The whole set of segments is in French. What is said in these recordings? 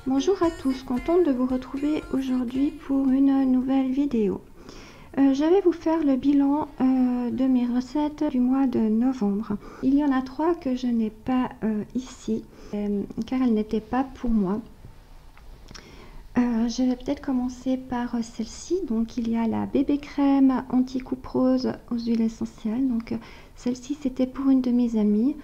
Bonjour à tous, contente de vous retrouver aujourd'hui pour une nouvelle vidéo. Je vais vous faire le bilan de mes recettes du mois de novembre. Il y en a 3 que je n'ai pas ici car elles n'étaient pas pour moi. Je vais peut-être commencer par celle-ci. Donc il y a la bébé crème anti-coupe rose aux huiles essentielles. Donc celle-ci c'était pour une de mes amies.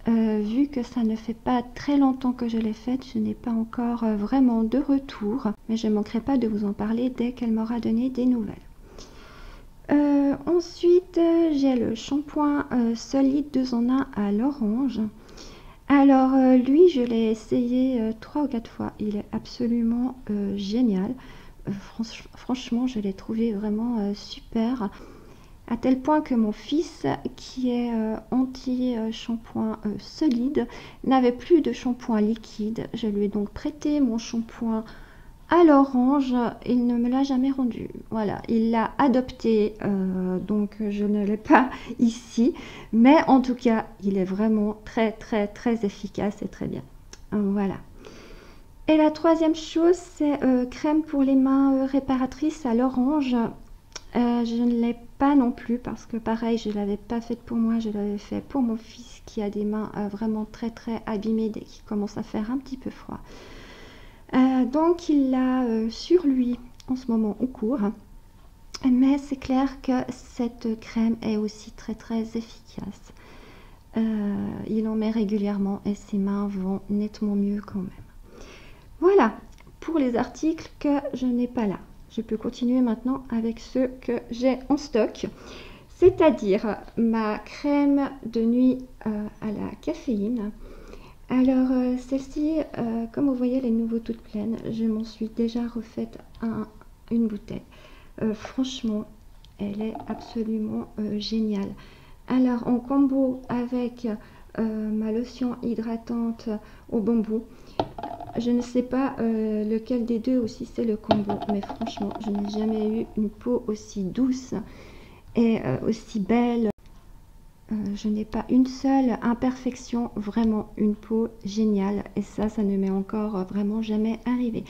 Vu que ça ne fait pas très longtemps que je l'ai faite, je n'ai pas encore vraiment de retour, mais je ne manquerai pas de vous en parler dès qu'elle m'aura donné des nouvelles. Ensuite, j'ai le shampoing solide 2 en 1 à l'orange. Alors lui, je l'ai essayé 3 ou 4 fois, il est absolument génial. Franchement, je l'ai trouvé vraiment super. À tel point que mon fils, qui est anti-shampoing solide, n'avait plus de shampoing liquide. Je lui ai donc prêté mon shampoing à l'orange. Il ne me l'a jamais rendu. Voilà, il l'a adopté, donc je ne l'ai pas ici. Mais en tout cas, il est vraiment très efficace et très bien. Voilà. Et la troisième chose, c'est crème pour les mains réparatrice à l'orange. Je ne l'ai pas non plus parce que pareil, je ne l'avais pas faite pour moi, je l'avais fait pour mon fils qui a des mains vraiment très abîmées dès qu'il commence à faire un petit peu froid. Donc il l'a sur lui en ce moment au cours. Mais c'est clair que cette crème est aussi très efficace. Il en met régulièrement et ses mains vont nettement mieux quand même. Voilà pour les articles que je n'ai pas là. Je peux continuer maintenant avec ceux que j'ai en stock, c'est-à-dire ma crème de nuit à la caféine. Alors celle-ci, comme vous voyez, elle est nouveau toute pleine. Je m'en suis déjà refaite une bouteille. Franchement, elle est absolument géniale. Alors en combo avec ma lotion hydratante au bambou. Je ne sais pas lequel des deux aussi c'est le combo, mais franchement, je n'ai jamais eu une peau aussi douce et aussi belle. Je n'ai pas une seule imperfection, vraiment une peau géniale. Et ça ne m'est encore vraiment jamais arrivé.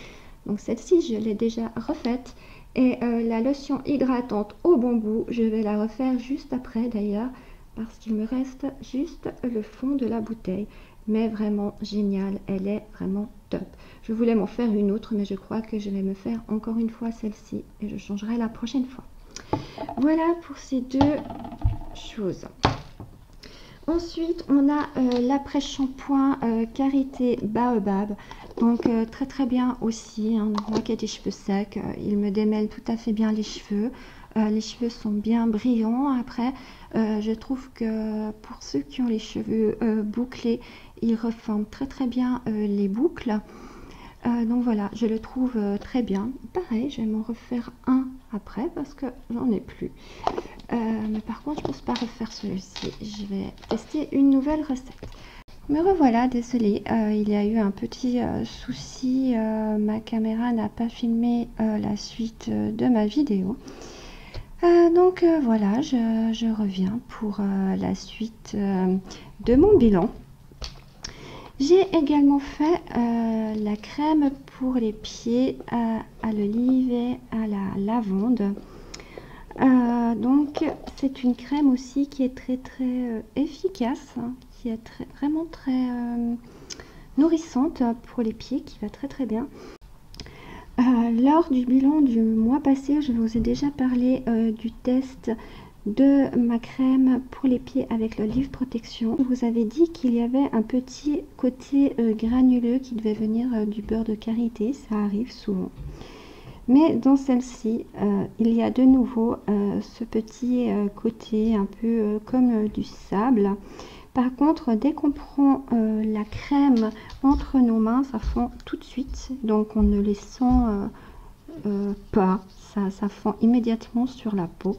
Donc celle-ci, je l'ai déjà refaite. Et la lotion hydratante au bambou, je vais la refaire juste après d'ailleurs, parce qu'il me reste juste le fond de la bouteille. Mais vraiment géniale, elle est vraiment top. Je voulais m'en faire une autre, mais je crois que je vais me faire encore une fois celle-ci et je changerai la prochaine fois. Voilà pour ces deux choses. Ensuite, on a l'après-shampoing Karité Baobab. Donc très bien aussi, hein. Moi qui ai des cheveux secs, il me démêle tout à fait bien les cheveux. Les cheveux sont bien brillants. Après, je trouve que pour ceux qui ont les cheveux bouclés, il reforme très bien les boucles. Donc voilà, je le trouve très bien. Pareil, je vais m'en refaire un après parce que j'en ai plus. Mais par contre, je ne pense pas refaire celui-ci. Je vais tester une nouvelle recette. Me revoilà, désolée, il y a eu un petit souci. Ma caméra n'a pas filmé la suite de ma vidéo. Donc voilà, je reviens pour la suite de mon bilan. J'ai également fait la crème pour les pieds à l'olive et à la lavande. Donc c'est une crème aussi qui est très efficace, hein, qui est vraiment très nourrissante pour les pieds, qui va très bien. Lors du bilan du mois passé, je vous ai déjà parlé du test de ma crème pour les pieds avec l'olive protection. Je vous avais dit qu'il y avait un petit côté granuleux qui devait venir du beurre de karité, ça arrive souvent. Mais dans celle-ci, il y a de nouveau ce petit côté un peu comme du sable. Par contre, dès qu'on prend la crème entre nos mains, ça fond tout de suite. Donc on ne les sent pas, ça fond immédiatement sur la peau.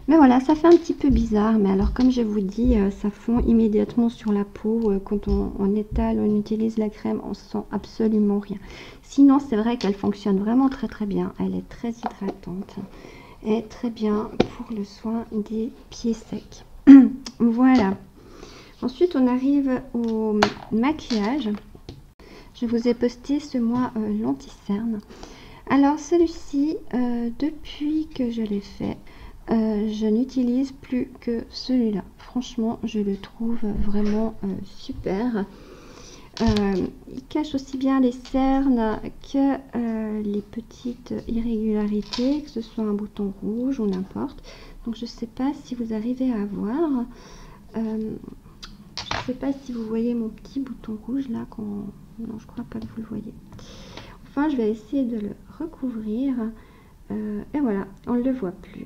Mais voilà, ça fait un petit peu bizarre, mais alors comme je vous dis, ça fond immédiatement sur la peau. Quand on étale, on utilise la crème, on sent absolument rien. Sinon, c'est vrai qu'elle fonctionne vraiment très bien. Elle est très hydratante et très bien pour le soin des pieds secs. Voilà. Ensuite, on arrive au maquillage. Je vous ai posté ce mois l'anti-cerne. Alors celui-ci, depuis que je l'ai fait, je n'utilise plus que celui-là. Franchement, je le trouve vraiment super. Il cache aussi bien les cernes que les petites irrégularités, que ce soit un bouton rouge ou n'importe. Donc je ne sais pas si vous arrivez à voir. Je ne sais pas si vous voyez mon petit bouton rouge là. Non, je crois pas que vous le voyez. Enfin, je vais essayer de le recouvrir. Et voilà, on ne le voit plus.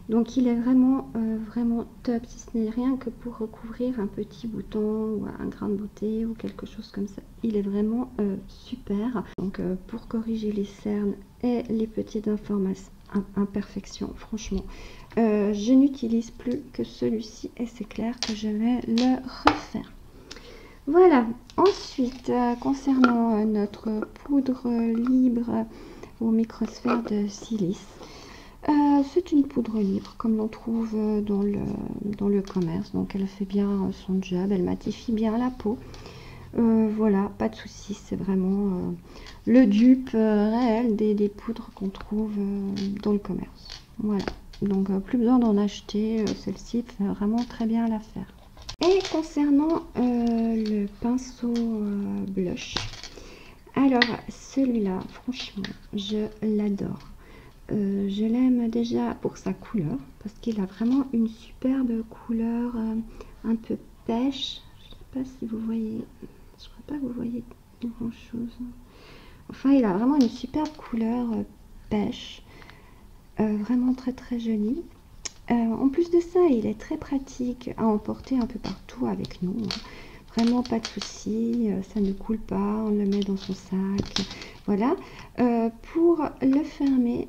Donc il est vraiment vraiment top, si ce n'est rien que pour recouvrir un petit bouton ou un grain de beauté ou quelque chose comme ça. Il est vraiment super. Donc pour corriger les cernes et les petites imperfections, franchement, je n'utilise plus que celui-ci et c'est clair que je vais le refaire. Voilà, ensuite concernant notre poudre libre au microsphère de silice. C'est une poudre libre comme l'on trouve dans le commerce, donc elle fait bien son job, elle matifie bien la peau. Voilà, pas de souci, c'est vraiment le dupe réel des poudres qu'on trouve dans le commerce. Voilà, donc plus besoin d'en acheter, celle-ci fait vraiment très bien l'affaire. Et concernant le pinceau blush, alors celui-là, franchement, je l'adore. Je l'aime déjà pour sa couleur, parce qu'il a vraiment une superbe couleur un peu pêche. Je ne sais pas si vous voyez, je crois pas que vous voyez grand chose. Enfin, il a vraiment une superbe couleur pêche, vraiment très très jolie. En plus de ça, il est très pratique à emporter un peu partout avec nous. Vraiment pas de souci, ça ne coule pas, on le met dans son sac. Voilà. Pour le fermer,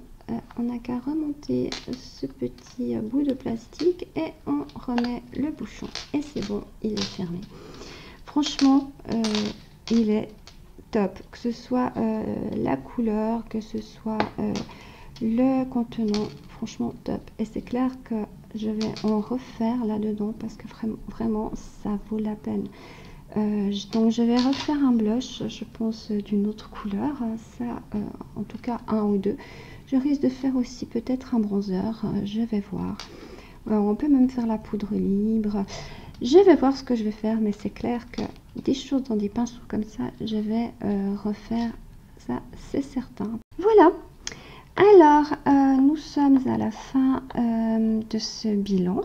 on n'a qu'à remonter ce petit bout de plastique et on remet le bouchon. Et c'est bon, il est fermé. Franchement, il est top. Que ce soit la couleur, que ce soit le contenant, franchement top. Et c'est clair que je vais en refaire là-dedans parce que vraiment, ça vaut la peine. Donc je vais refaire un blush, je pense d'une autre couleur, ça en tout cas un ou deux. Je risque de faire aussi peut-être un bronzer, je vais voir. On peut même faire la poudre libre. Je vais voir ce que je vais faire, mais c'est clair que des choses dans des pinceaux comme ça, je vais refaire ça, c'est certain. Voilà. Alors, nous sommes à la fin de ce bilan.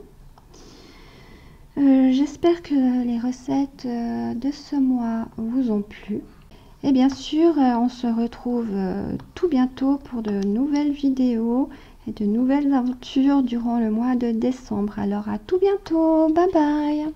J'espère que les recettes de ce mois vous ont plu. Et bien sûr, on se retrouve tout bientôt pour de nouvelles vidéos et de nouvelles aventures durant le mois de décembre. Alors à tout bientôt, bye bye!